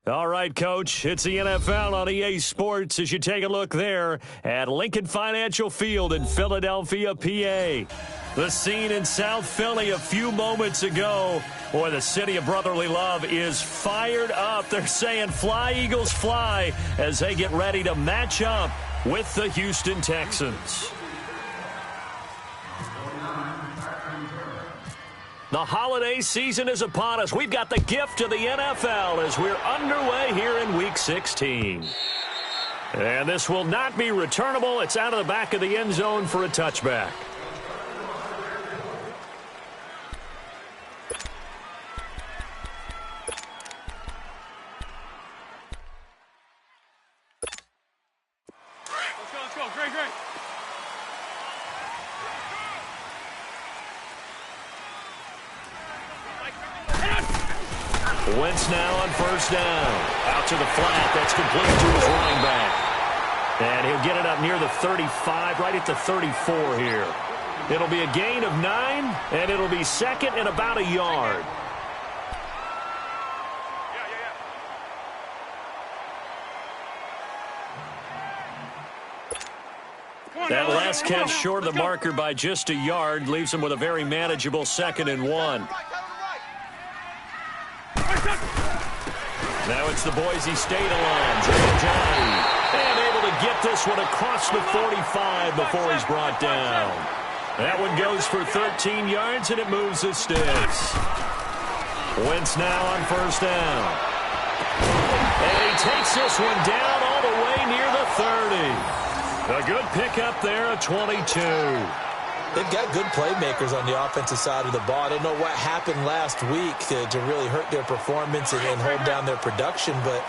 All right, Coach, it's the NFL on EA Sports as you take a look there at Lincoln Financial Field in Philadelphia, PA. The scene in South Philly a few moments ago. Boy, the city of brotherly love is fired up. They're saying fly, Eagles, fly as they get ready to match up with the Houston Texans. The holiday season is upon us. We've got the gift of the NFL as we're underway here in Week 16. And this will not be returnable. It's out of the back of the end zone for a touchback. Let's go. Great. Wentz now on first down. Out to the flat. That's complete to his running back. And he'll get it up near the 35, right at the 34 here. It'll be a gain of 9, and it'll be second and about a yard. That last catch short of the marker by just a yard leaves him with a very manageable 2nd and 1. Now it's the Boise State line. Johnny. And able to get this one across the 45 before he's brought down. That one goes for 13 yards, and it moves the sticks. Wentz now on first down. And he takes this one down all the way near the 30. A good pickup there, a 22. They've got good playmakers on the offensive side of the ball. I don't know what happened last week to really hurt their performance and hold down their production, but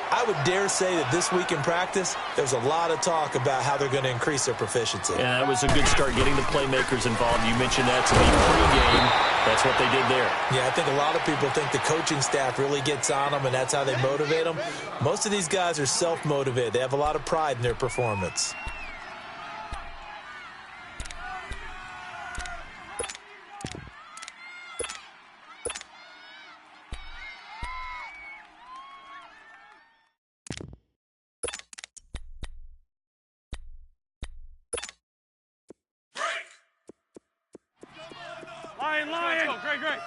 I would dare say that this week in practice, there's a lot of talk about how they're going to increase their proficiency. Yeah, that was a good start getting the playmakers involved. You mentioned that to me pregame. That's what they did there. Yeah, I think a lot of people think the coaching staff really gets on them, and that's how they motivate them. Most of these guys are self-motivated. They have a lot of pride in their performance. Lion. Great.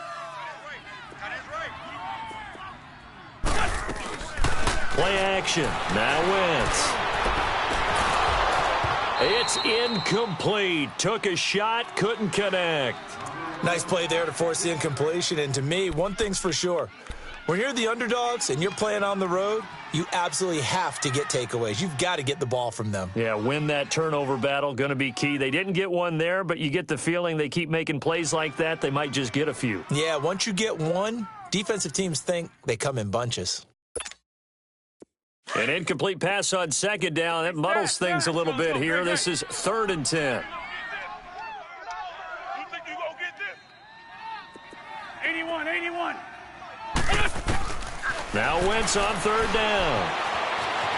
Play action. Now Wentz. It's incomplete. Took a shot, couldn't connect. Nice play there to force the incompletion. And to me, one thing's for sure. When you're the underdogs and you're playing on the road, you absolutely have to get takeaways. You've got to get the ball from them. Yeah, win that turnover battle, going to be key. They didn't get one there, but you get the feeling they keep making plays like that, they might just get a few. Yeah, once you get one, defensive teams think they come in bunches. An incomplete pass on second down. That muddles things a little bit here. This is 3rd and 10. You think you gonna get this? 81. Now Wentz on 3rd down.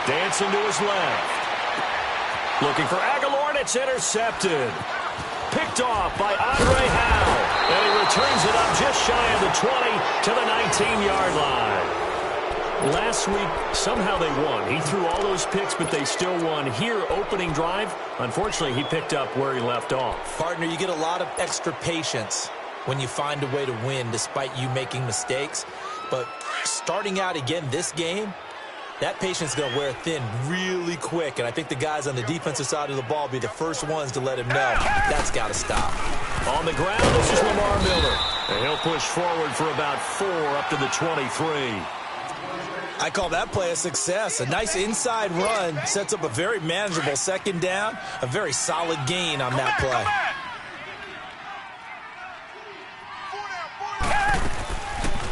Dancing to his left. Looking for Aguilar, and it's intercepted. Picked off by Andre Howe. And he returns it up just shy of the 20 to the 19-yard line. Last week, somehow they won. He threw all those picks, but they still won. Here, opening drive, unfortunately, he picked up where he left off. Partner, you get a lot of extra patience when you find a way to win despite you making mistakes. But starting out again this game, that patience is going to wear thin really quick. And I think the guys on the defensive side of the ball will be the first ones to let him know that's got to stop. On the ground, this is Lamar Miller. And he'll push forward for about 4 up to the 23. I call that play a success. A nice inside run sets up a very manageable 2nd down, a very solid gain on that play.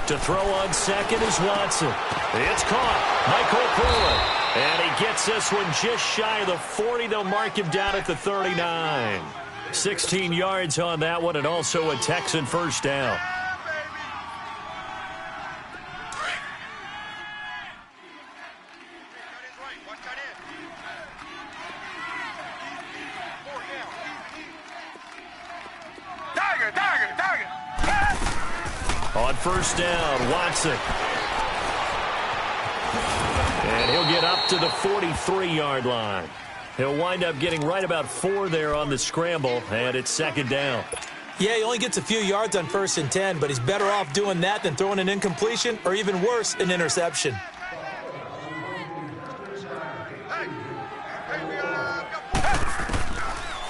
To throw on second is Watson. It's caught. Michael Pruitt. And he gets this one just shy of the 40. They'll mark him down at the 39. 16 yards on that one, and also a Texan first down. On first down, Watson. And he'll get up to the 43-yard line. He'll wind up getting right about 4 there on the scramble, and it's second down. Yeah, he only gets a few yards on 1st and 10, but he's better off doing that than throwing an incompletion or even worse, an interception.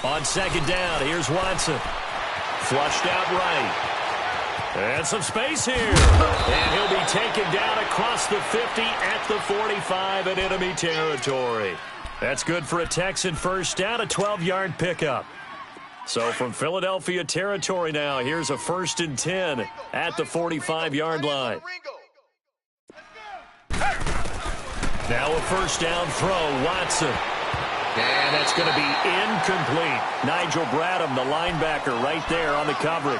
On second down, here's Watson. Flushed out right. And some space here. And he'll be taken down across the 50 at the 45 in enemy territory. That's good for a Texan first down, a 12-yard pickup. So from Philadelphia territory now, here's a 1st and 10 at the 45-yard line. Now a first down throw, Watson. And that's going to be incomplete. Nigel Bradham, the linebacker, right there on the coverage.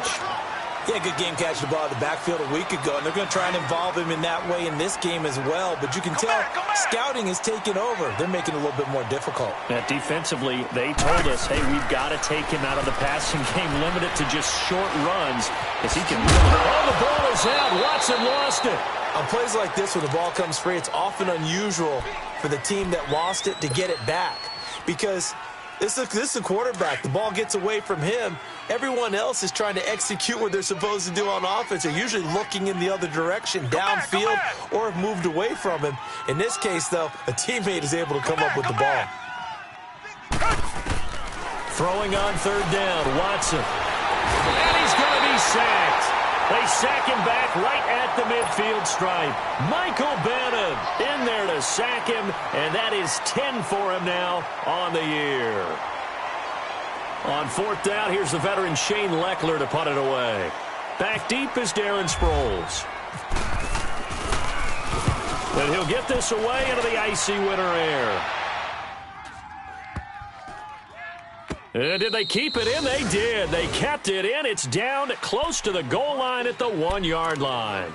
Yeah, good game catching the ball in the backfield a week ago, and they're going to try and involve him in that way in this game as well. But you can tell scouting is taking over. They're making it a little bit more difficult. Defensively, they told us, hey, we've got to take him out of the passing game, limit it to just short runs, as he can really... Oh, the ball is out. Watson lost it. On plays like this, when the ball comes free, it's often unusual for the team that lost it to get it back. Because this is a quarterback. The ball gets away from him. Everyone else is trying to execute what they're supposed to do on offense. They're usually looking in the other direction, downfield, or have moved away from him. In this case, though, a teammate is able to come up with the ball. Throwing on third down, Watson. And he's going to be sacked. They sack him back right at the midfield stripe. Michael Bannon in there to sack him, and that is 10 for him now on the year. On fourth down, here's the veteran Shane Leckler to punt it away. Back deep is Darren Sproles. And he'll get this away into the icy winter air. And did they keep it in? They did. They kept it in. It's down close to the goal line at the 1-yard line.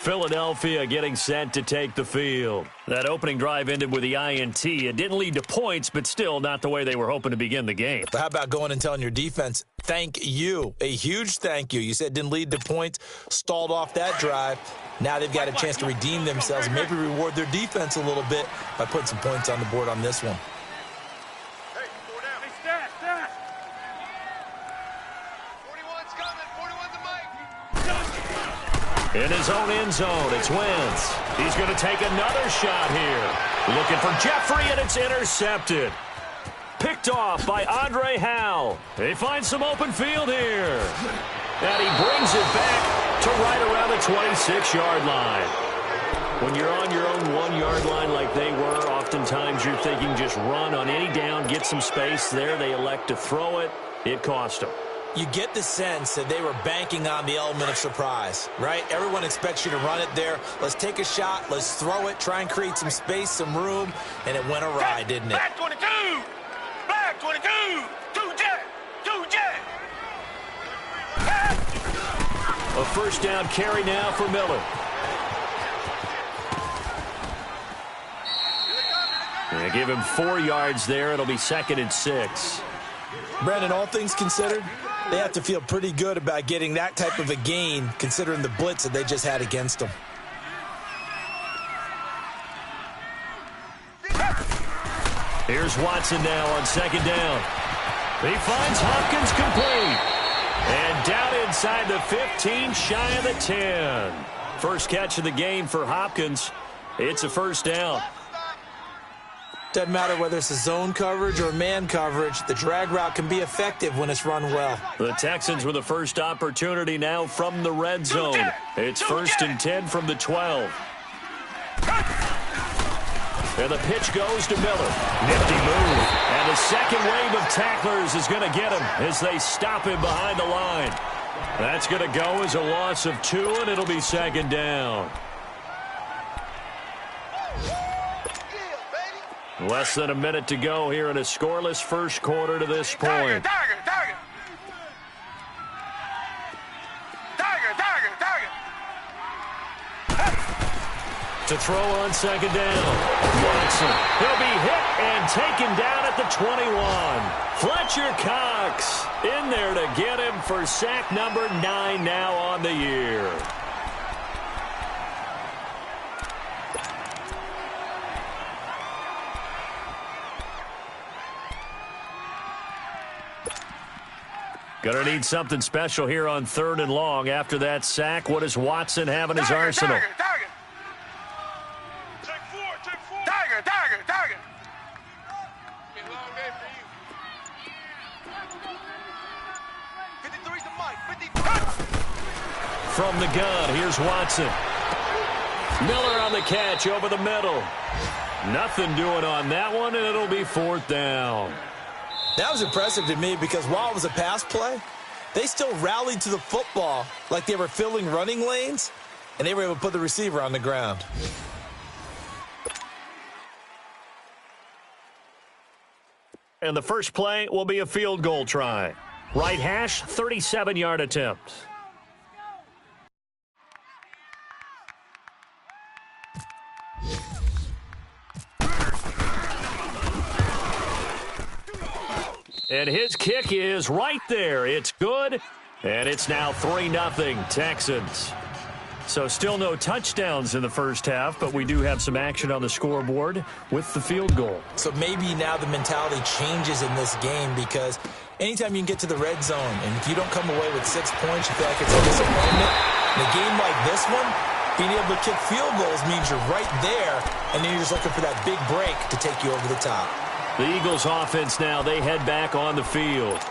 Philadelphia getting set to take the field. That opening drive ended with the INT. It didn't lead to points, but still not the way they were hoping to begin the game. But how about going and telling your defense, thank you, a huge thank you. You said it didn't lead to points, stalled off that drive. Now they've got a chance to redeem themselves and maybe reward their defense a little bit by putting some points on the board on this one. In his own end zone, it's Wentz. He's going to take another shot here. Looking for Jeffrey, and it's intercepted. Picked off by Andre Howell. He finds some open field here. And he brings it back to right around the 26-yard line. When you're on your own 1-yard line like they were, oftentimes you're thinking just run on any down, get some space there. They elect to throw it. It cost them. You get the sense that they were banking on the element of surprise, right? Everyone expects you to run it there. Let's take a shot. Let's throw it. Try and create some space, some room. And it went awry, didn't it? Black 22! Black 22! 2-jet! 2-jet! A first down carry now for Miller. They give him 4 yards there. It'll be 2nd and 6. Brandon, all things considered, they have to feel pretty good about getting that type of a gain, considering the blitz that they just had against them. Here's Watson now on 2nd down. He finds Hopkins complete. And down inside the 15, shy of the 10. First catch of the game for Hopkins. It's a first down. Doesn't matter whether it's a zone coverage or man coverage, the drag route can be effective when it's run well. The Texans with the first opportunity now from the red zone. It's 1st and 10 from the 12. And the pitch goes to Miller. Nifty move. And the second wave of tacklers is going to get him as they stop him behind the line. That's going to go as a loss of 2, and it'll be 2nd down. Less than a minute to go here in a scoreless first quarter to this point. To throw on second down. Watson. He'll be hit and taken down at the 21. Fletcher Cox in there to get him for sack number 9 now on the year. Gonna need something special here on 3rd and long. After that sack, what does Watson have in his arsenal? Tiger. Tiger. Be a long day for you. 53's the mic. 53. From the gun, here's Watson. Miller on the catch over the middle. Nothing doing on that one, and it'll be 4th down. That was impressive to me because while it was a pass play, they still rallied to the football like they were filling running lanes, and they were able to put the receiver on the ground. And the first play will be a field goal try. Right hash, 37-yard attempt. And his kick is right there. It's good, and it's now 3-0 Texans. So still no touchdowns in the first half, but we do have some action on the scoreboard with the field goal. So maybe now the mentality changes in this game because anytime you can get to the red zone, and if you don't come away with 6 points, you feel like it's a disappointment. In a game like this one, being able to kick field goals means you're right there, and then you're just looking for that big break to take you over the top. The Eagles offense now, they head back on the field.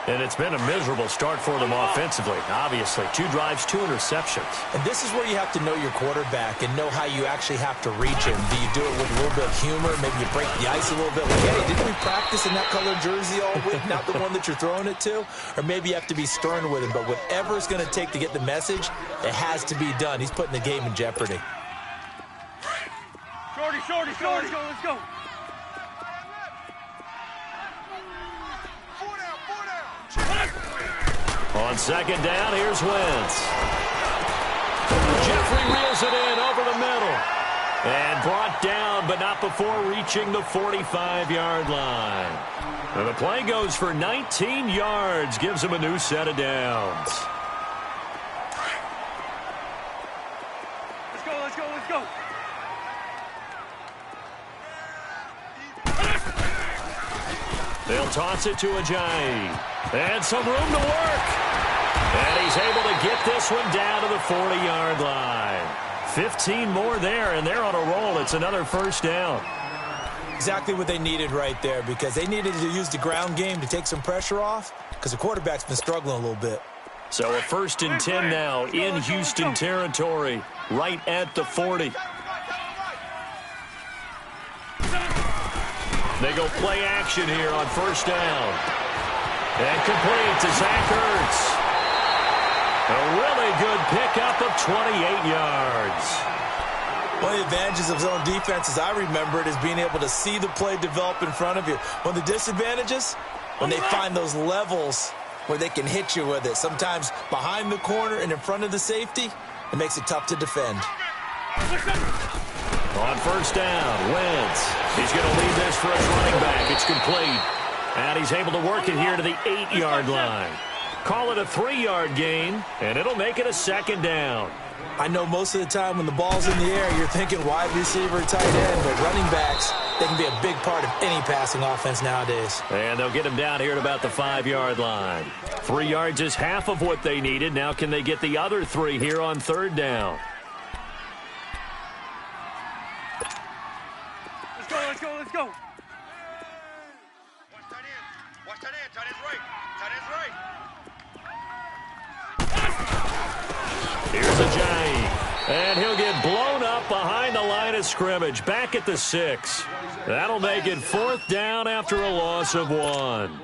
And it's been a miserable start for them offensively, obviously. 2 drives, 2 interceptions. And this is where you have to know your quarterback and know how you actually have to reach him. Do you do it with a little bit of humor? Maybe you break the ice a little bit. Like, hey, didn't we practice in that colored jersey all week, not the one that you're throwing it to? Or maybe you have to be stern with him. But whatever it's going to take to get the message, it has to be done. He's putting the game in jeopardy. Shorty, let's go. On second down, here's Wentz. Jeffrey reels it in over the middle. And brought down, but not before reaching the 45-yard line. And the play goes for 19 yards, gives him a new set of downs. Let's go. They'll toss it to Ajayi. And some room to work. And he's able to get this one down to the 40-yard line. 15 more there, and they're on a roll. It's another first down. Exactly what they needed right there because they needed to use the ground game to take some pressure off because the quarterback's been struggling a little bit. So a 1st and 10 now in Houston territory, right at the 40. They go play action here on first down. And complete to Zach Ertz. A really good pickup of 28 yards. One of the advantages of zone defense, as I remember it, is being able to see the play develop in front of you. One of the disadvantages, when they find those levels where they can hit you with it. Sometimes behind the corner and in front of the safety, it makes it tough to defend. On first down, Wentz. He's going to lead this for his running back. It's complete. And he's able to work it here to the 8-yard line. Call it a 3-yard gain, and it'll make it a second down. I know most of the time when the ball's in the air, you're thinking wide receiver, tight end, but running backs, they can be a big part of any passing offense nowadays. And they'll get him down here at about the 5-yard line. 3 yards is half of what they needed. Now can they get the other 3 here on third down? Let's go. Watch that in. Tight end's right. Here's Ajayi. And he'll get blown up behind the line of scrimmage. Back at the 6. That'll make it 4th down after a loss of 1.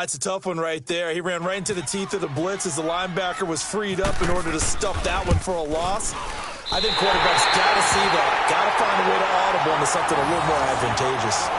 It's a tough one right there. He ran right into the teeth of the blitz as the linebacker was freed up in order to stuff that one for a loss. I think quarterbacks got to see that. Got to find a way to audible into something a little more advantageous.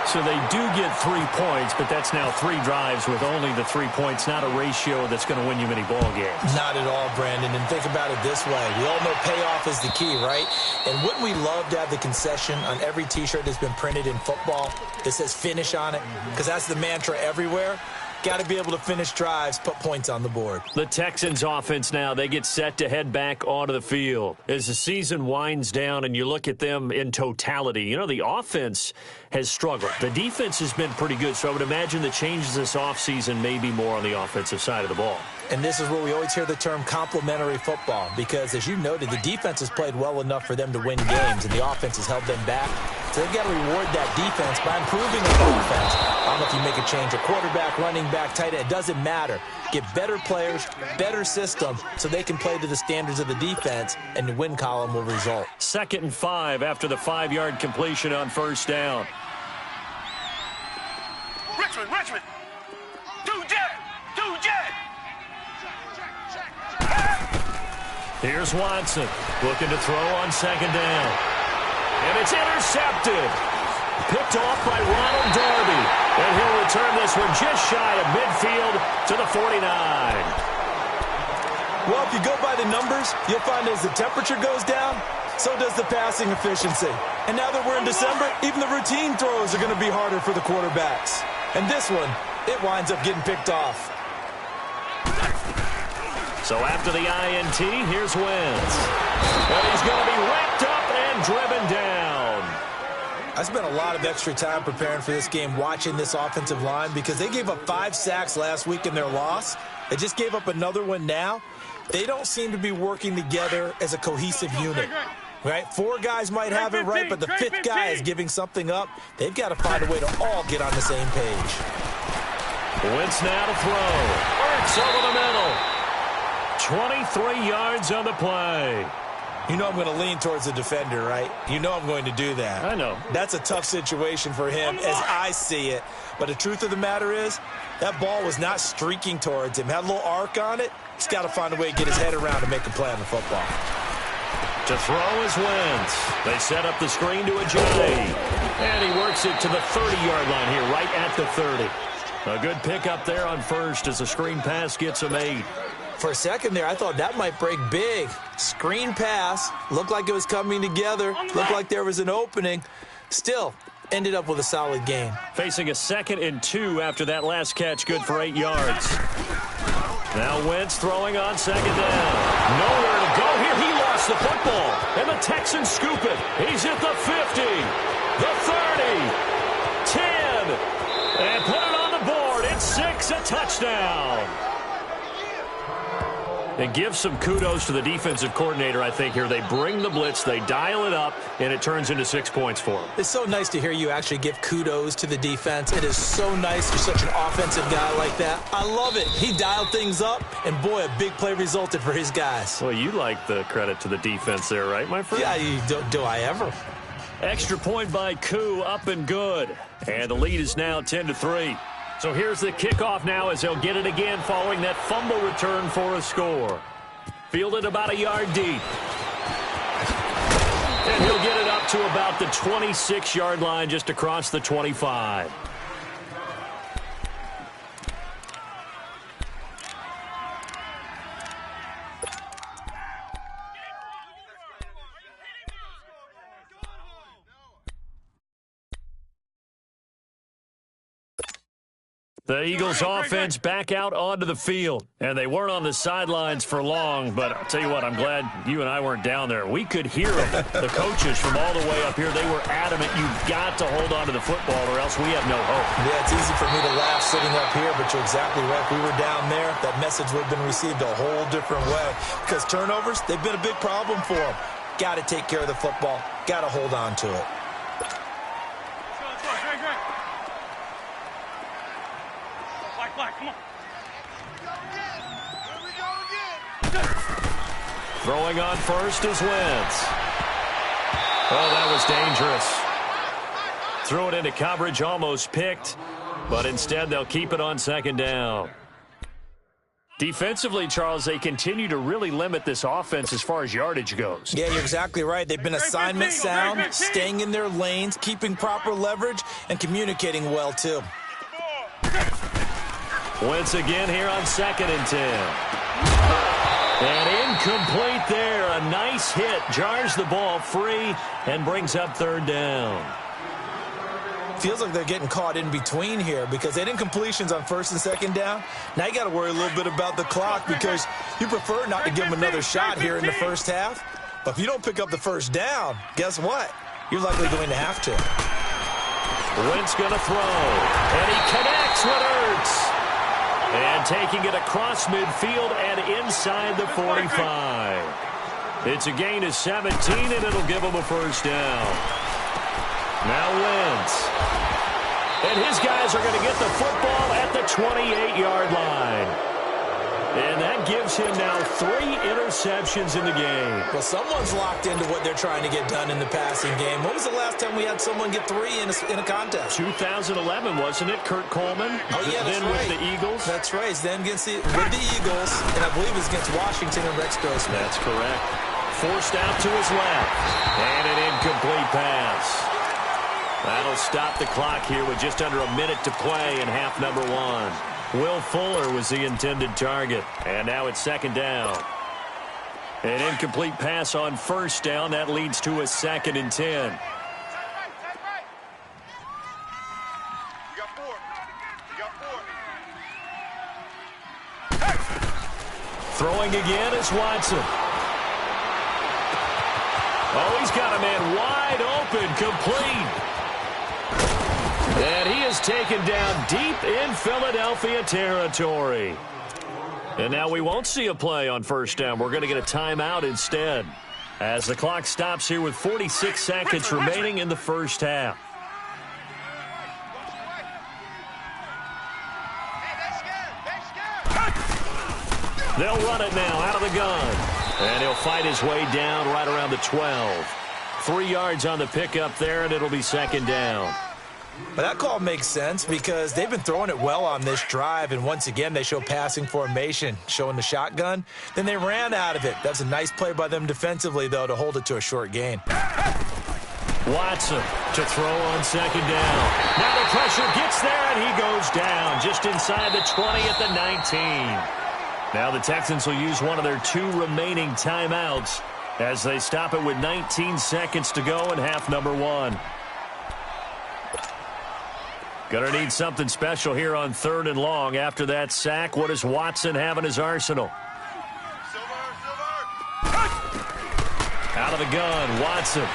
So they do get 3 points, but that's now 3 drives with only the 3 points, not a ratio that's going to win you many ball games. Not at all, Brandon. And think about it this way. We all know payoff is the key, right? And wouldn't we love to have the concession on every T-shirt that's been printed in football that says finish on it? Because that's the mantra everywhere. Got to be able to finish drives, put points on the board. The Texans offense now, they get set to head back onto the field. As the season winds down and you look at them in totality, you know, the offense has struggled. The defense has been pretty good, so I would imagine the changes this offseason may be more on the offensive side of the ball. And this is where we always hear the term complementary football because, as you noted, the defense has played well enough for them to win games, and the offense has held them back. So they've got to reward that defense by improving the offense. I don't know if you make a change at quarterback, running back, tight end. It doesn't matter. Get better players, better system, so they can play to the standards of the defense, and the win column will result. 2nd and 5 after the 5-yard completion on first down. Richmond. Two jet. Here's Watson looking to throw on 2nd down. And it's intercepted. Picked off by Ronald Darby. And he'll return this one just shy of midfield to the 49. Well, if you go by the numbers, you'll find as the temperature goes down, so does the passing efficiency. And now that we're in December, even the routine throws are going to be harder for the quarterbacks. And this one, it winds up getting picked off. So after the INT, here's Wentz. And he's going to be wrapped up and driven down. I spent a lot of extra time preparing for this game watching this offensive line because they gave up 5 sacks last week in their loss. They just gave up another one now. They don't seem to be working together as a cohesive unit. Right? 4 guys might have it right, but the 5th guy is giving something up. They've got to find a way to all get on the same page. Wentz now to throw. Works over the middle. 23 yards on the play. You know I'm going to lean towards the defender, right? You know I'm going to do that. I know. That's a tough situation for him as I see it. But the truth of the matter is, that ball was not streaking towards him. Had a little arc on it. He's got to find a way to get his head around and make a play on the football. To throw is Wentz. They set up the screen to Ajay. And he works it to the 30-yard line here, right at the 30. A good pickup there on first as the screen pass gets him 8. For a second there, I thought that might break big. Screen pass. Looked like it was coming together. Looked like there was an opening. Still, ended up with a solid gain. Facing a 2nd and 2 after that last catch, good for 8 yards. Now Wentz throwing on 2nd down. Nowhere to go here. He lost the football. And the Texans scoop it. He's at the 50, the 30, 10, and put it on the board. It's 6, a touchdown. And give some kudos to the defensive coordinator, I think, here. They bring the blitz, they dial it up, and it turns into 6 points for them. It's so nice to hear you actually give kudos to the defense. It is so nice you're such an offensive guy like that. I love it. He dialed things up, and boy, a big play resulted for his guys. Well, you like the credit to the defense there, right, my friend? Yeah, do I ever? Extra point by Koo, up and good. And the lead is now 10-3. So here's the kickoff now as they'll get it again following that fumble return for a score. Fielded about a yard deep. And he'll get it up to about the 26-yard line just across the 25. The Eagles offense back out onto the field. And they weren't on the sidelines for long, but I'll tell you what, I'm glad you and I weren't down there. We could hear them, the coaches from all the way up here. They were adamant, you've got to hold on to the football or else we have no hope. Yeah, it's easy for me to laugh sitting up here, but you're exactly right. If we were down there, that message would have been received a whole different way. Because turnovers, they've been a big problem for them. Got to take care of the football. Got to hold on to it. Come on. Throwing on first is Wentz. Oh, that was dangerous. Threw it into coverage, almost picked, but instead they'll keep it on 2nd down. Defensively, Charles, they continue to really limit this offense as far as yardage goes. Yeah, you're exactly right. They've been assignment sound, staying in their lanes, keeping proper leverage, and communicating well, too. Once again here on 2nd and 10. And incomplete there. A nice hit. Jars the ball free and brings up 3rd down. Feels like they're getting caught in between here because they did incompletions on 1st and 2nd down. Now you got to worry a little bit about the clock because you prefer not to give them another shot here in the first half. But if you don't pick up the 1st down, guess what? You're likely going to have to. Wentz going to throw. And he connects with Ertz. And taking it across midfield and inside the 45. It's a gain of 17, and it'll give him a 1st down. Now Wentz. And his guys are going to get the football at the 28-yard line. And that gives him now 3 interceptions in the game. Well, someone's locked into what they're trying to get done in the passing game. When was the last time we had someone get 3 in a contest? 2011, wasn't it? Kurt Coleman. Oh, yeah, that's then right. With the Eagles. That's right. Then with the Eagles, and I believe it's against Washington and Rex Grossman. That's correct. Forced out to his left. And an incomplete pass. That'll stop the clock here with just under a minute to play in half number 1. Will Fuller was the intended target. And now it's 2nd down. An incomplete pass on 1st down. That leads to a 2nd and 10. You got 4. You got 4. Throwing again is Watson. Oh, he's got a man wide open, complete. And he is taken down deep in Philadelphia territory. And now we won't see a play on 1st down. We're going to get a timeout instead as the clock stops here with 46 seconds remaining in the 1st half. They'll run it now out of the gun. And he'll fight his way down right around the 12. 3 yards on the pickup there, and it'll be 2nd down. But that call makes sense because they've been throwing it well on this drive, and once again they show passing formation, showing the shotgun. Then they ran out of it. That's a nice play by them defensively, though, to hold it to a short gain. Watson to throw on 2nd down. Now the pressure gets there, and he goes down just inside the 20 at the 19. Now the Texans will use one of their 2 remaining timeouts as they stop it with 19 seconds to go in half number 1. Gonna need something special here on 3rd and long. After that sack, what does Watson have in his arsenal? Out of the gun, Watson.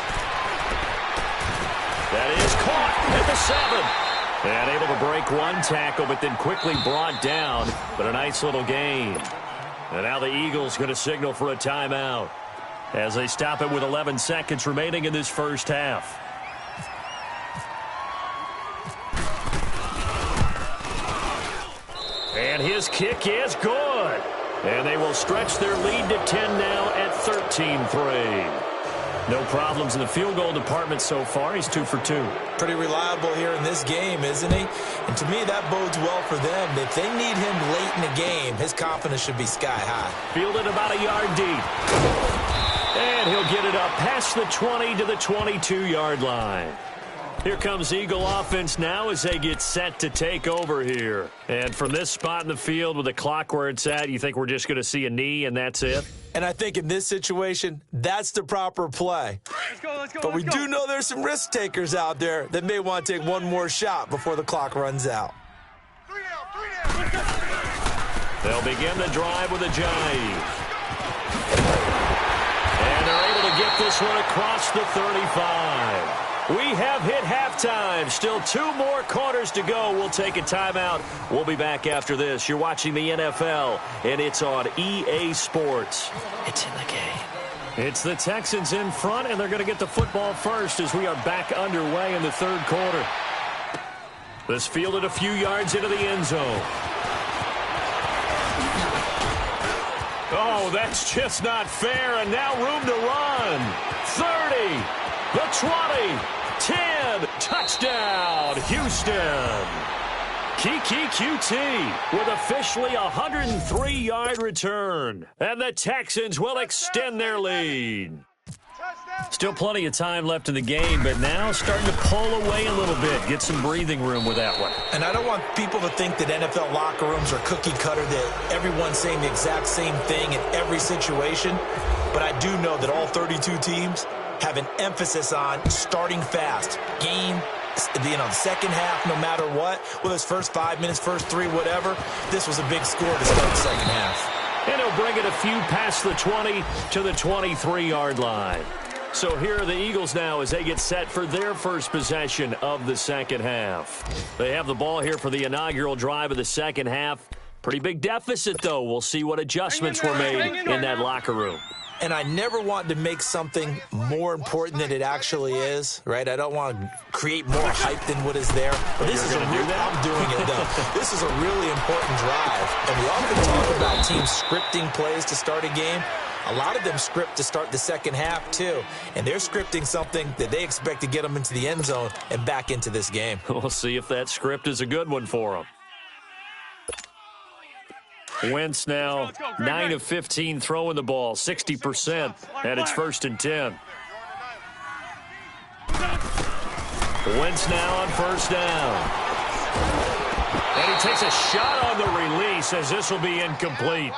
That is caught at the 7. And able to break one tackle, but then quickly brought down. But a nice little gain. And now the Eagles going to signal for a timeout as they stop it with 11 seconds remaining in this 1st half. And his kick is good. And they will stretch their lead to 10 now at 13-3. No problems in the field goal department so far. He's 2 for 2. Pretty reliable here in this game, isn't he? And to me, that bodes well for them. If they need him late in the game, his confidence should be sky high. Fielded about a yard deep. And he'll get it up past the 20 to the 22-yard line. Here comes Eagle offense now as they get set to take over here. And from this spot in the field with the clock where it's at, you think we're just going to see a knee and that's it? And I think in this situation, that's the proper play. Let's go. But we do know there's some risk takers out there that may want to take one more shot before the clock runs out. 3 down. They'll begin the drive with a jive. And they're able to get this one across the 35. We have hit halftime. Still 2 more quarters to go. We'll take a timeout. We'll be back after this. You're watching the NFL, and it's on EA Sports. It's in the game. It's the Texans in front, and they're going to get the football first as we are back underway in the 3rd quarter. This fielded a few yards into the end zone. Oh, that's just not fair, and now room to run. 30, the 20, 10, touchdown, Houston. Kiki QT with officially a 103-yard return. And the Texans will extend their lead. Still plenty of time left in the game, but now starting to pull away a little bit. Get some breathing room with that one. And I don't want people to think that NFL locker rooms are cookie cutter, that everyone's saying the exact same thing in every situation. But I do know that all 32 teams have an emphasis on starting fast. Game, the second half, no matter what. Whether it's first 5 minutes, first 3, whatever. This was a big score to start the second half. And he'll bring it a few past the 20 to the 23-yard line. So here are the Eagles now as they get set for their first possession of the second half. They have the ball here for the inaugural drive of the second half. Pretty big deficit, though. We'll see what adjustments were made in that locker room. And I never want to make something more important than it actually is, right? I don't want to create more hype than what is there. But this is I'm doing it, though. This is a really important drive. And we often talk about teams scripting plays to start a game. A lot of them script to start the second half, too. And they're scripting something that they expect to get them into the end zone and back into this game. We'll see if that script is a good one for them. Wentz now 9 of 15 throwing the ball, 60%, and it's 1st and 10. Wentz now on first down. And he takes a shot on the release as this will be incomplete.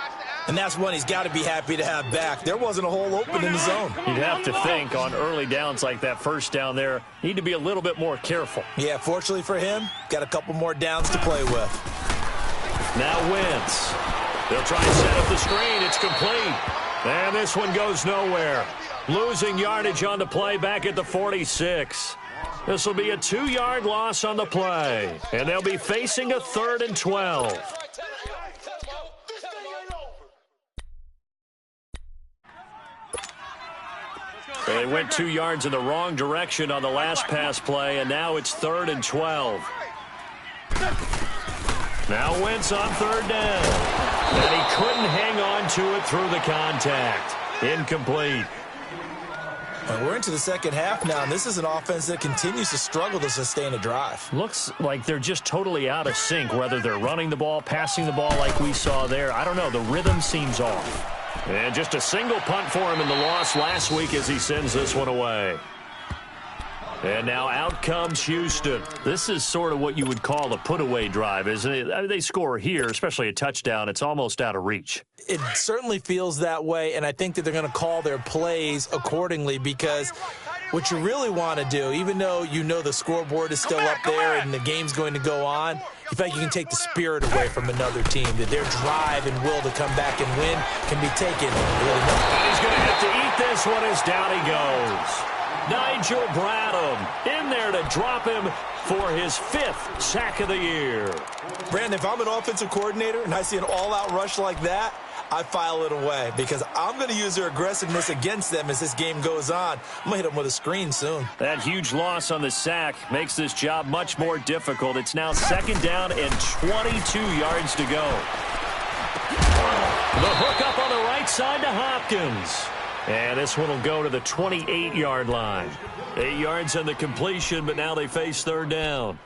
And that's one he's got to be happy to have back. There wasn't a hole open in the zone. You'd have to think on early downs like that first down there, need to be a little bit more careful. Yeah, fortunately for him, got a couple more downs to play with. Now Wentz. They'll try and set up the screen. It's complete. And this one goes nowhere. Losing yardage on the play back at the 46. This will be a 2-yard loss on the play. And they'll be facing a 3rd and 12. They went 2 yards in the wrong direction on the last pass play, and now it's 3rd and 12. Now Wentz on 3rd down. And he couldn't hang on to it through the contact. Incomplete. And we're into the second half now, and this is an offense that continues to struggle to sustain a drive. Looks like they're just totally out of sync, whether they're running the ball, passing the ball like we saw there. I don't know. The rhythm seems off. And just a single punt for him in the loss last week as he sends this one away. And now out comes Houston. This is sort of what you would call a put-away drive, isn't it? I mean, they score here, especially a touchdown. It's almost out of reach. It certainly feels that way, and I think that they're going to call their plays accordingly because what you really want to do, even though you know the scoreboard is still up there and the game's going to go on, you feel like you can take the spirit away from another team, that their drive and will to come back and win can be taken. And he's going to have to eat this one as down he goes. Nigel Bradham in there to drop him for his 5th sack of the year. Brandon, if I'm an offensive coordinator and I see an all-out rush like that, I file it away because I'm going to use their aggressiveness against them as this game goes on. I'm going to hit them with a screen soon. That huge loss on the sack makes this job much more difficult. It's now 2nd down and 22 yards to go. The hook up on the right side to Hopkins. And this one will go to the 28-yard line. 8 yards on the completion, but now they face 3rd down.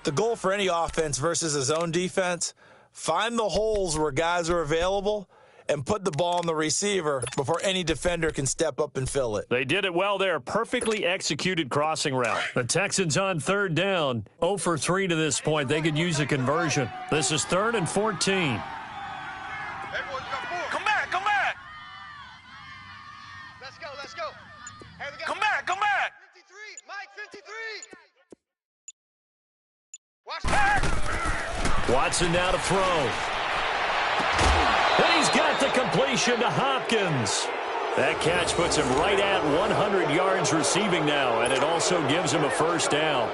The goal for any offense versus a zone defense, find the holes where guys are available and put the ball on the receiver before any defender can step up and fill it. They did it well there. Perfectly executed crossing route. The Texans on 3rd down. 0 for 3 to this point. They could use a conversion. This is 3rd and 14. Come back, come back. Let's go. Here we go. Come back. 53, Mike, 53. Watch back. Watson now to throw. And he's got the completion to Hopkins. That catch puts him right at 100 yards receiving now, and it also gives him a 1st down.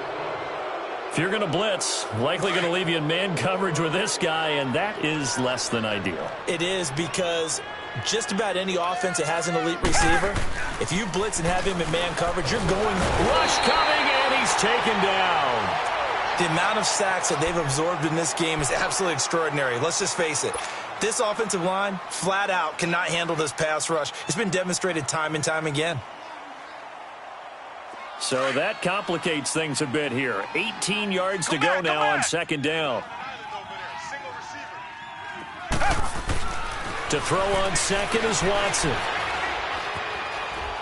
If you're going to blitz, likely going to leave you in man coverage with this guy, and that is less than ideal. It is because just about any offense that has an elite receiver, if you blitz and have him in man coverage, you're going. Rush coming, and he's taken down. The amount of sacks that they've absorbed in this game is absolutely extraordinary. Let's just face it. This offensive line, flat out, cannot handle this pass rush. It's been demonstrated time and time again. So that complicates things a bit here. 18 yards to go now on 2nd down. To throw on second is Watson.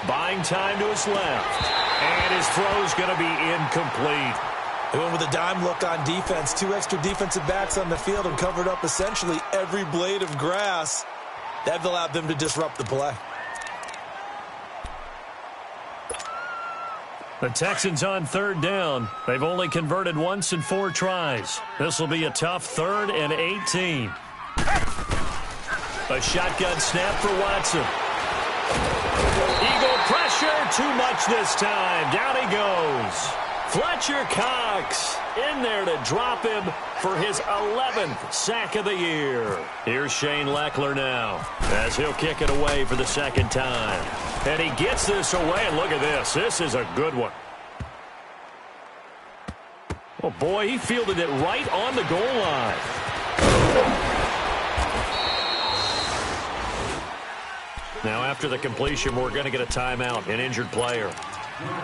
Buying time to his left. And his throw's going to be incomplete. They went with a dime look on defense. 2 extra defensive backs on the field and covered up essentially every blade of grass. That allowed them to disrupt the play. The Texans on third down. They've only converted once in 4 tries. This will be a tough 3rd and 18. A shotgun snap for Watson. Eagle pressure, too much this time. Down he goes. Fletcher Cox in there to drop him for his 11th sack of the year. Here's Shane Lechler now as he'll kick it away for the 2nd time. And he gets this away, and look at this. This is a good one. Oh, boy, he fielded it right on the goal line. Now, after the completion, we're going to get a timeout, an injured player.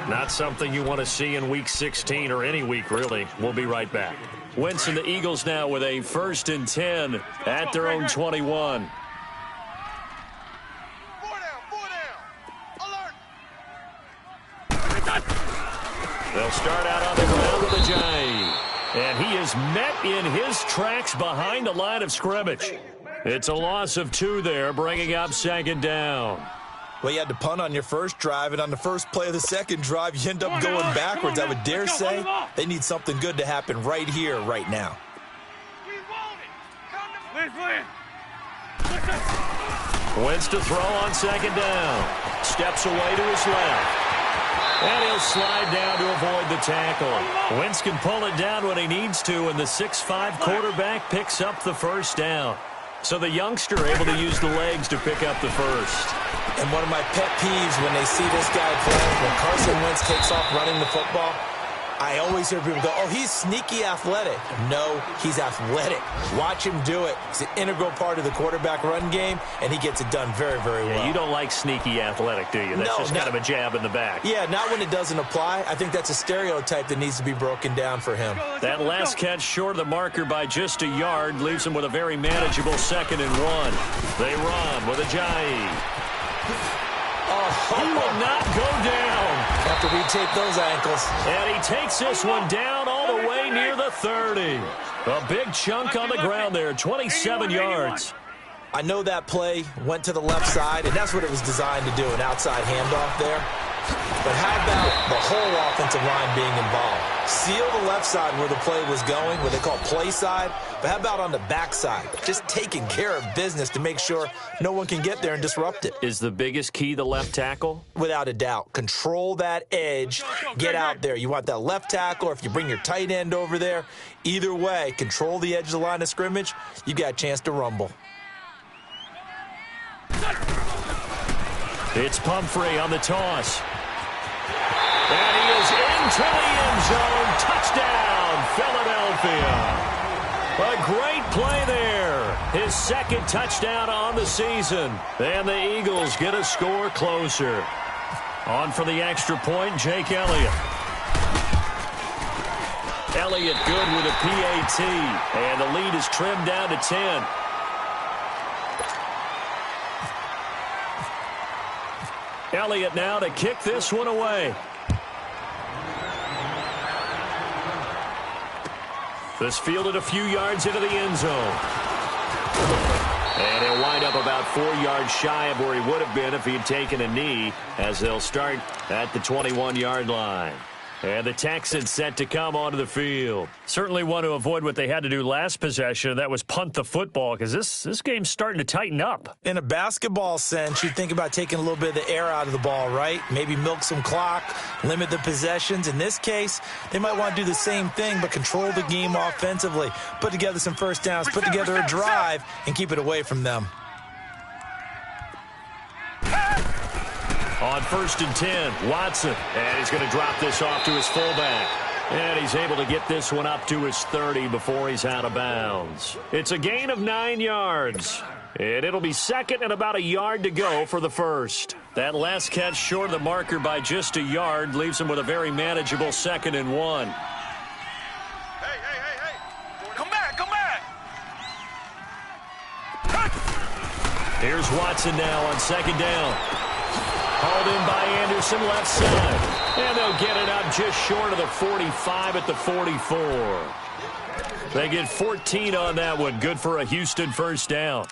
Not something you want to see in Week 16 or any week, really. We'll be right back. Wentz and the Eagles now with a 1st and 10 at their own 21. They'll start out on the ground with Ajayi. And he is met in his tracks behind the line of scrimmage. It's a loss of 2 there, bringing up 2nd down. Well, you had to punt on your first drive, and on the first play of the 2nd drive, you end up going backwards. I would dare say they need something good to happen right here, right now. Wentz to throw on 2nd down. Steps away to his left. And he'll slide down to avoid the tackle. Wentz can pull it down when he needs to, and the 6'5" quarterback picks up the 1st down. So the youngster able to use the legs to pick up the 1st. And one of my pet peeves when they see this guy playing, when Carson Wentz takes off running the football, I always hear people go, oh, he's sneaky athletic. No, he's athletic. Watch him do it. It's an integral part of the quarterback run game, and he gets it done very, very well. Yeah, you don't like sneaky athletic, do you? That's just kind of a jab in the back. Yeah, not when it doesn't apply. I think that's a stereotype that needs to be broken down for him. That last catch short of the marker by just a yard leaves him with a very manageable 2nd and 1. They run with Ajayi. He will not go down. Have to retake those ankles. And he takes this one down all the way near the 30. A big chunk on the ground there, 27 yards. I know that play went to the left side, and that's what it was designed to do, an outside handoff there. But how about the whole offensive line being involved? Seal the left side where the play was going, what they call play side. But how about on the back side? Just taking care of business to make sure no one can get there and disrupt it. Is the biggest key the left tackle? Without a doubt. Control that edge. Get out there. You want that left tackle, or if you bring your tight end over there. Either way, control the edge of the line of scrimmage. You got a chance to rumble. It's Pumphrey on the toss. And he is into the end zone. Touchdown, Philadelphia. A great play there. His 2nd touchdown on the season. And the Eagles get a score closer. On for the extra point, Jake Elliott. Elliott good with a PAT. And the lead is trimmed down to 10. Elliott now to kick this one away. This fielded a few yards into the end zone. And he'll wind up about 4 yards shy of where he would have been if he had taken a knee, as they'll start at the 21-yard line. And the Texans set to come onto the field. Certainly want to avoid what they had to do last possession. That was punt the football, because this game's starting to tighten up. In a basketball sense, you think about taking a little bit of the air out of the ball, right? Maybe milk some clock, limit the possessions. In this case, they might want to do the same thing, but control the game offensively. Put together some 1st downs, put together a drive, and keep it away from them. On 1st and 10, Watson. And he's going to drop this off to his fullback. And he's able to get this one up to his 30 before he's out of bounds. It's a gain of 9 yards. And it'll be 2nd and about a yard to go for the 1st. That last catch short of the marker by just a yard leaves him with a very manageable 2nd and 1. Come back, come back. Here's Watson now on second down. Hauled in by Anderson, left side. And they'll get it up just short of the 45 at the 44. They get 14 on that one. Good for a Houston first down.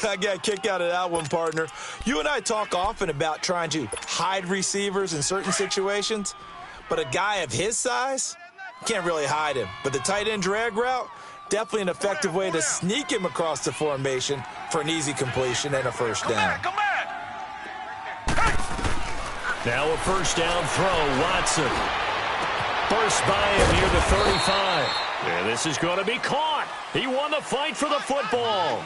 I got a kick out of that one, partner. You and I talk often about trying to hide receivers in certain situations, but a guy of his size, can't really hide him. But the tight end drag route, definitely an effective way to sneak him across the formation for an easy completion and a first down. Come back. Now a first down throw, Watson. Burst by him near the 35. And this is going to be caught. He won the fight for the football.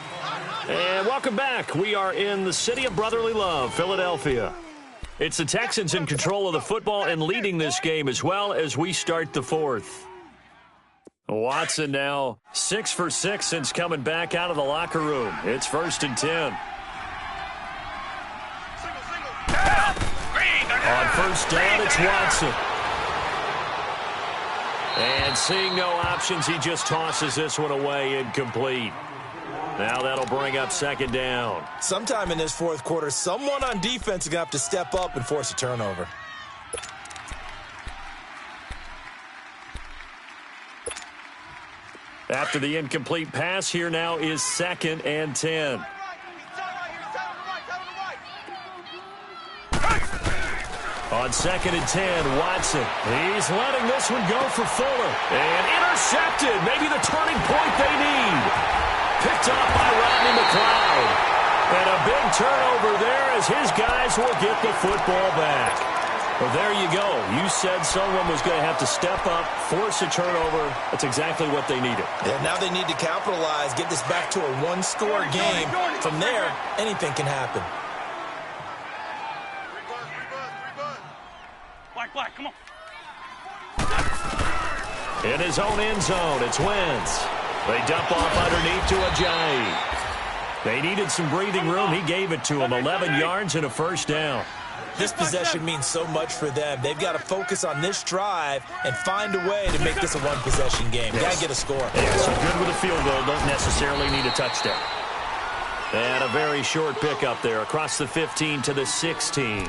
And welcome back. We are in the city of brotherly love, Philadelphia. It's the Texans in control of the football and leading this game as well as we start the fourth. Watson now 6 for 6 since coming back out of the locker room. It's 1st and 10. On first down, it's Watson. And seeing no options, he just tosses this one away, incomplete. Now that'll bring up second down. Sometime in this fourth quarter, someone on defense is going to have to step up and force a turnover. After the incomplete pass, here now is 2nd and 10. On 2nd and 10, Watson. He's letting this one go for Fuller. And intercepted. Maybe the turning point they need. Picked up by Rodney McLeod. And a big turnover there as his guys will get the football back. Well, there you go. You said someone was going to have to step up, force a turnover. That's exactly what they needed. And now they need to capitalize, get this back to a one-score game. From there, anything can happen. Black, come on. In his own end zone, it's Wentz. They dump off underneath to Ajayi. They needed some breathing room. He gave it to him. 11 yards and a first down. This possession means so much for them. They've got to focus on this drive and find a way to make this a one-possession game. Yes. Got to get a score. Yeah, so good with a field goal. Don't necessarily need a touchdown. And a very short pickup there across the 15 to the 16.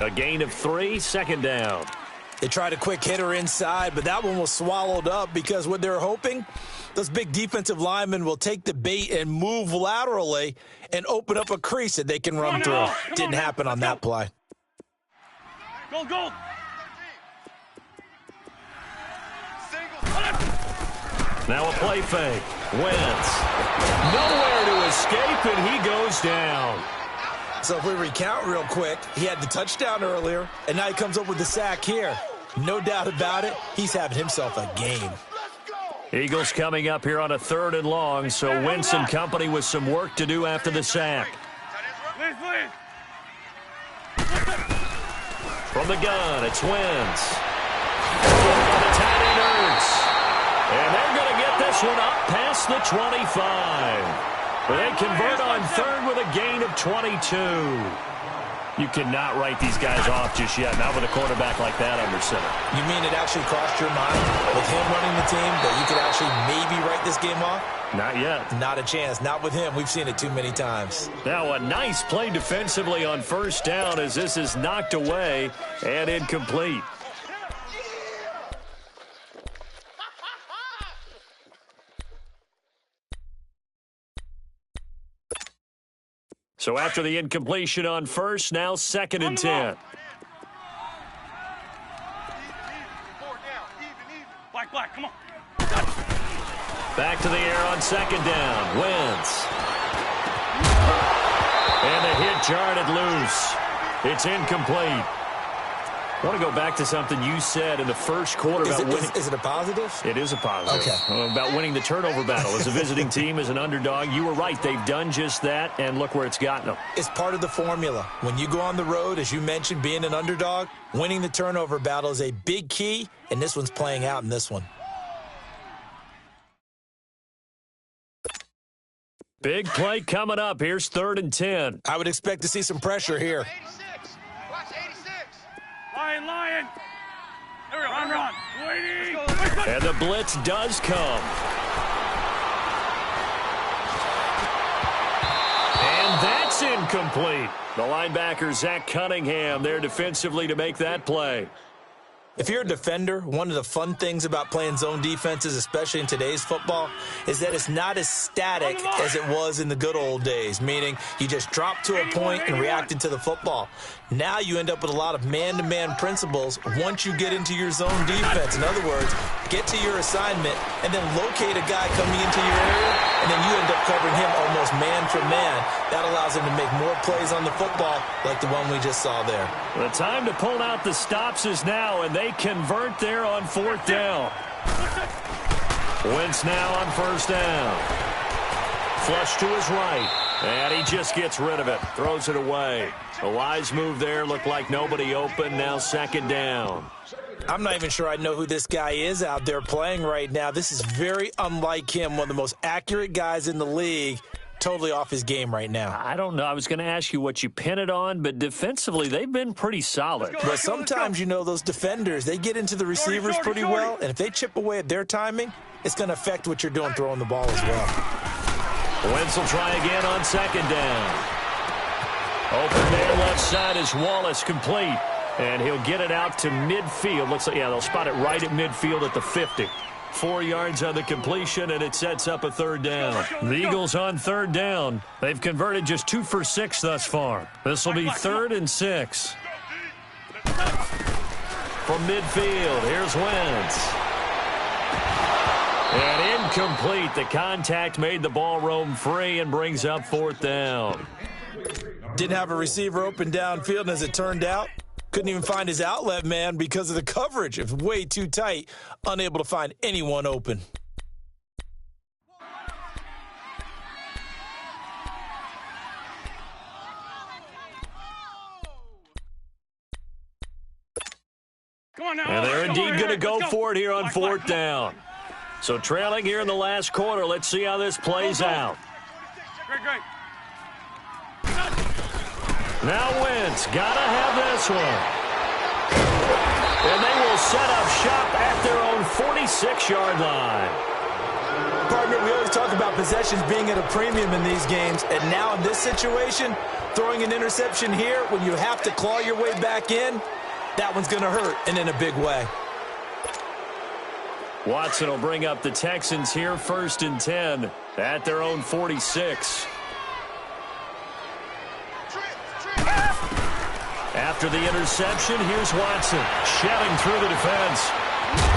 A gain of 3, second down. They tried a quick hitter inside, but that one was swallowed up because what they're hoping, those big defensive linemen will take the bait and move laterally and open up a crease that they can run through. Didn't happen on that play. Gold. Now a play fake. Wentz. Nowhere to escape, and he goes down. So if we recount real quick, he had the touchdown earlier, and now he comes up with the sack here. No doubt about it, he's having himself a game. Eagles coming up here on a 3rd and long, so Wentz and company with some work to do after the sack. Please. From the gun, it's Wentz. The tight end Ertz. And they're going to get this one up past the 25. They convert on 3rd with a gain of 22. You cannot write these guys off just yet, not with a quarterback like that under center. You mean it actually crossed your mind with him running the team that you could actually maybe write this game off? Not yet. Not a chance. Not with him. We've seen it too many times. Now a nice play defensively on first down as this is knocked away and incomplete. So after the incompletion on first, now 2nd and 10. Black, come on. Back to the air on 2nd down. Wentz. And the hit jarred it loose. It's incomplete. I want to go back to something you said in the first quarter about winning. Is it a positive? It is a positive. Okay. About winning the turnover battle. As a visiting team, as an underdog, you were right. They've done just that, and look where it's gotten them. It's part of the formula. When you go on the road, as you mentioned, being an underdog, winning the turnover battle is a big key, and this one's playing out in this one. Big play coming up. Here's 3rd and 10. I would expect to see some pressure here. 86. Watch 86. Lion. There we go. Run. Waiting. And the blitz does come. And And that's incomplete. The linebacker, Zach Cunningham, there defensively to make that play. If you're a defender, one of the fun things about playing zone defenses, especially in today's football, is that it's not as static as it was in the good old days, meaning you just drop to a point and reacted to the football. Now you end up with a lot of man-to-man principles once you get into your zone defense. In other words, get to your assignment and then locate a guy coming into your area, and then you end up covering him almost man for man. That allows him to make more plays on the football like the one we just saw there. The time to pull out the stops is now, and they convert there on 4th down. Wentz now on 1st down. Flush to his right. And he just gets rid of it. Throws it away. A wise move there. Looked like nobody open. Now 2nd down. I'm not even sure I know who this guy is out there playing right now. This is very unlike him. One of the most accurate guys in the league. Totally off his game right now. I don't know. I was going to ask you what you pin it on, but defensively, they've been pretty solid. But sometimes, you know, those defenders, they get into the receivers pretty well, and if they chip away at their timing, it's going to affect what you're doing throwing the ball as well. Wentz will try again on 2nd down. Open man left side is Wallace, complete. And he'll get it out to midfield. Looks like, yeah, they'll spot it right at midfield at the 50. 4 yards on the completion, and it sets up a 3rd down. The Eagles on 3rd down. They've converted just 2 for 6 thus far. This will be 3rd and 6. From midfield, here's Wentz. And incomplete. The contact made the ball roam free and brings up 4th down. Didn't have a receiver open downfield, and as it turned out, couldn't even find his outlet man because of the coverage. It was way too tight, unable to find anyone open. And they're indeed going to go for it here on 4th down. So trailing here in the last quarter. Let's see how this plays out. Great. Now Wentz, gotta have this one. And they will set up shop at their own 46-yard line. Partner, we always talk about possessions being at a premium in these games, and now in this situation, throwing an interception here when you have to claw your way back in, that one's going to hurt, and in a big way. Watson will bring up the Texans here, 1st and 10 at their own 46. After the interception, here's Watson, shedding through the defense.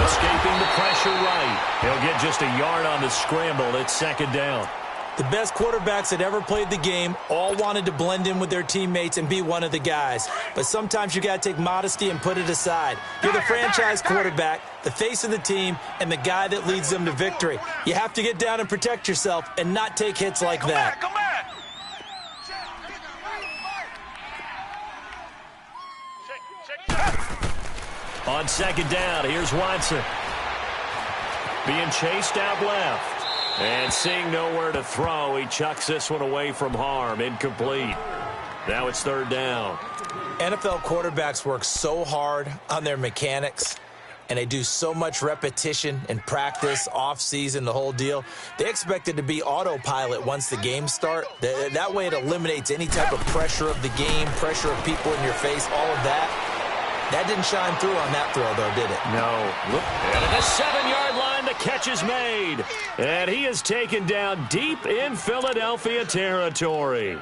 Escaping the pressure right. He'll get just a yard on the scramble. It's 2nd down. The best quarterbacks that ever played the game all wanted to blend in with their teammates and be one of the guys. But sometimes you got to take modesty and put it aside. You're the franchise quarterback, the face of the team, and the guy that leads them to victory. You have to get down and protect yourself and not take hits like that. Come back. On 2nd down, here's Watson. Being chased out left. And seeing nowhere to throw, he chucks this one away from harm. Incomplete. Now it's 3rd down. NFL quarterbacks work so hard on their mechanics, and they do so much repetition and practice, off-season, the whole deal. They expect it to be autopilot once the games start. That way it eliminates any type of pressure of the game, pressure of people in your face, all of that. That didn't shine through on that throw, though, did it? No. And at the 7-yard line, the catch is made. And he is taken down deep in Philadelphia territory.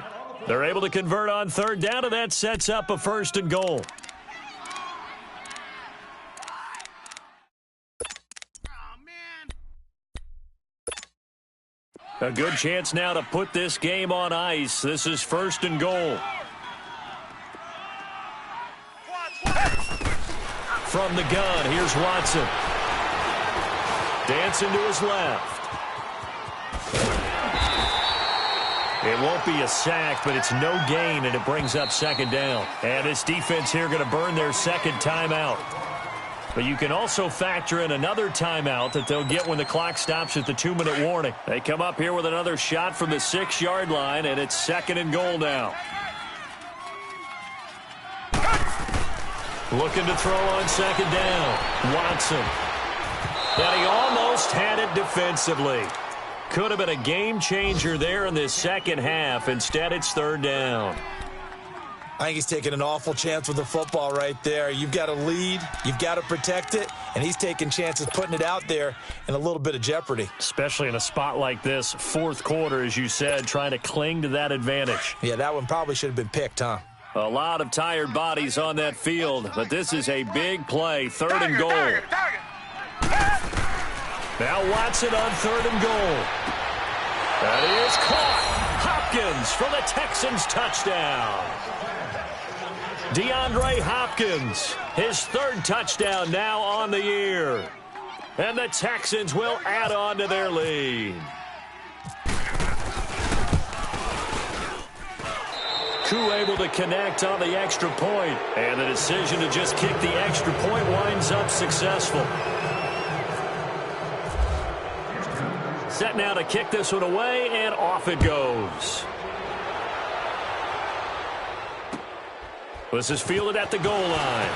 They're able to convert on 3rd down, and that sets up a 1st and goal. A good chance now to put this game on ice. This is 1st and goal. From the gun, here's Watson. Dancing to his left. It won't be a sack, but it's no gain, and it brings up 2nd down. And this defense here going to burn their 2nd timeout. But you can also factor in another timeout that they'll get when the clock stops at the 2-minute warning. They come up here with another shot from the 6-yard line, and it's 2nd and goal now. Looking to throw on 2nd down. Watson. And he almost had it defensively. Could have been a game changer there in this second half. Instead, it's third down. I think he's taking an awful chance with the football right there. You've got to lead, you've got to protect it, and he's taking chances putting it out there in a little bit of jeopardy. Especially in a spot like this, fourth quarter, as you said, trying to cling to that advantage. Yeah, that one probably should have been picked, huh? A lot of tired bodies on that field, but this is a big play, third and goal. Now Watson on third and goal. That is caught. Hopkins for the Texans touchdown. DeAndre Hopkins, his third touchdown now on the year. And the Texans will add on to their lead. Koo able to connect on the extra point. And the decision to just kick the extra point winds up successful. Set now to kick this one away, and off it goes. This is fielded at the goal line.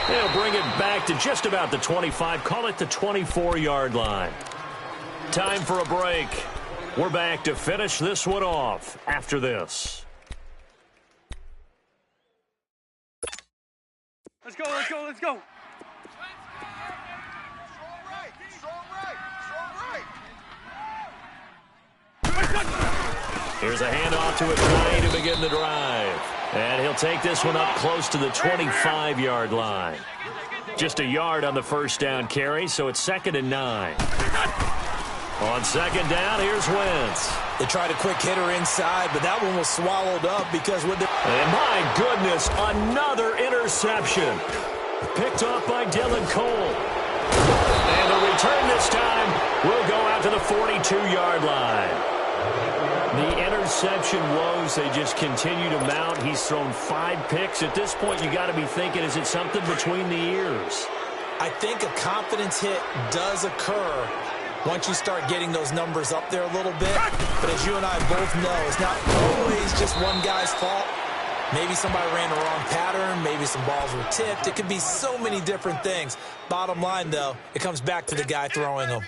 They'll bring it back to just about the 25. Call it the 24-yard line. Time for a break. We're back to finish this one off after this. Let's go, let's go, let's go. Here's a handoff to Akai to begin the drive. And he'll take this one up close to the 25-yard line. Just a yard on the first down carry, so it's 2nd and 9. On second down, here's Wentz. They tried a quick hitter inside, but that one was swallowed up because with the... And my goodness, another interception. Picked off by Dylan Cole. And the return this time will go out to the 42-yard line. The interception woes, they just continue to mount. He's thrown 5 picks. At this point, you got to be thinking, is it something between the ears? I think a confidence hit does occur once you start getting those numbers up there a little bit. But as you and I both know, it's not always just one guy's fault. Maybe somebody ran the wrong pattern. Maybe some balls were tipped. It could be so many different things. Bottom line, though, it comes back to the guy throwing them.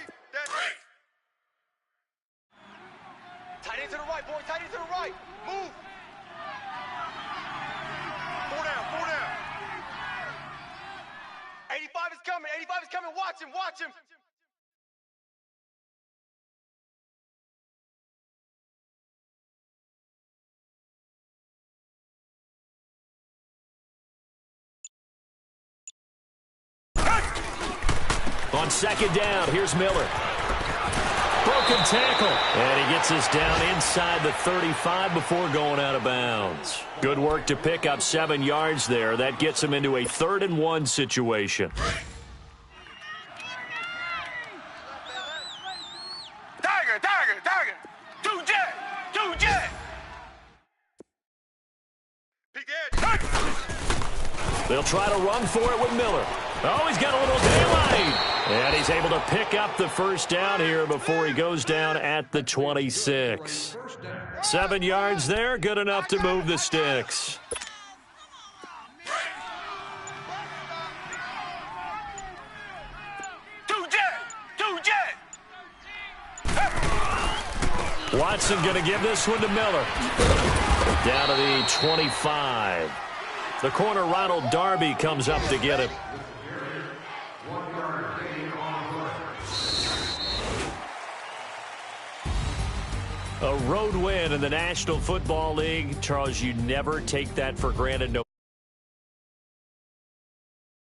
Tight end to the right, boy. Tight end to the right. Move. 4 down, 4 down. 85 is coming. 85 is coming. Watch him, watch him. On second down, here's Miller. Broken tackle. And he gets us down inside the 35 before going out of bounds. Good work to pick up 7 yards there. That gets him into a 3rd and 1 situation. Tiger, tiger, tiger. 2 jet, 2 jet. Big edge. They'll try to run for it with Miller. Oh, he's got a little daylight. And he's able to pick up the first down here before he goes down at the 26. 7 yards there, good enough to move the sticks. Watson going to give this one to Miller. Down to the 25. The corner, Ronald Darby, comes up to get it. A road win in the National Football League. Charles, you never take that for granted. No